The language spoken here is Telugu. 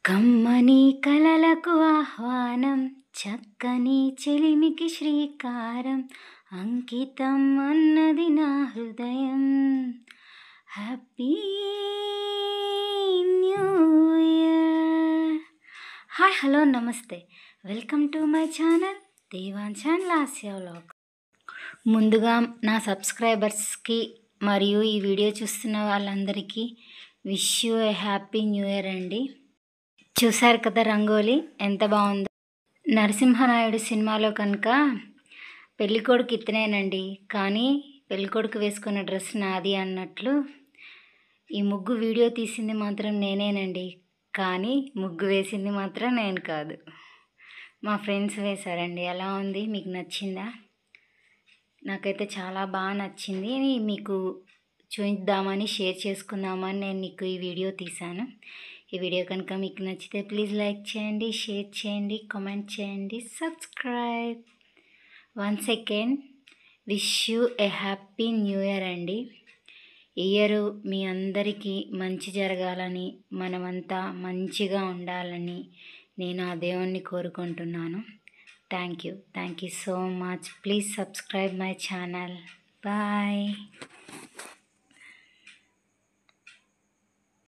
కమ్మని కలలకు ఆహ్వానం, చక్కని చెలిమికి శ్రీకారం, అంకితం అన్నది నా హృదయం. Happy new year. Hi, hello, నమస్తే. Welcome to my channel Devamshan Lasya vlog. ముందుగా నా సబ్స్క్రైబర్స్కి మరియు ఈ వీడియో చూస్తున్న వాళ్ళందరికీ wish you a happy new year అండి. చూశారు కదా రంగోలి ఎంత బాగుందో. నరసింహనాయుడు సినిమాలో కనుక పెళ్ళికొడుకు ఇతనేనండి, కానీ పెళ్ళికొడుకు వేసుకున్న డ్రెస్ నాది అన్నట్లు ఈ ముగ్గు వీడియో తీసింది మాత్రం నేనేనండి, కానీ ముగ్గు వేసింది మాత్రం నేను కాదు, మా ఫ్రెండ్స్ వేశారండి. ఎలా ఉంది, మీకు నచ్చిందా? నాకైతే చాలా బాగా నచ్చింది. మీకు చూద్దామని, షేర్ చేసుకుందామని నేను మీకు ఈ వీడియో తీశాను. ఈ వీడియో కనుక మీకు నచ్చితే ప్లీజ్ లైక్ చేయండి, షేర్ చేయండి, కామెంట్ చేయండి, subscribe. Once again wish you a happy new year అండి. ఇయర్ మీ అందరికీ మంచి జరగాలని, మనమంతా మంచిగా ఉండాలని నేను ఆ దేవుణ్ణి కోరుకుంటున్నాను. Thank you so much. Please subscribe my channel. Bye.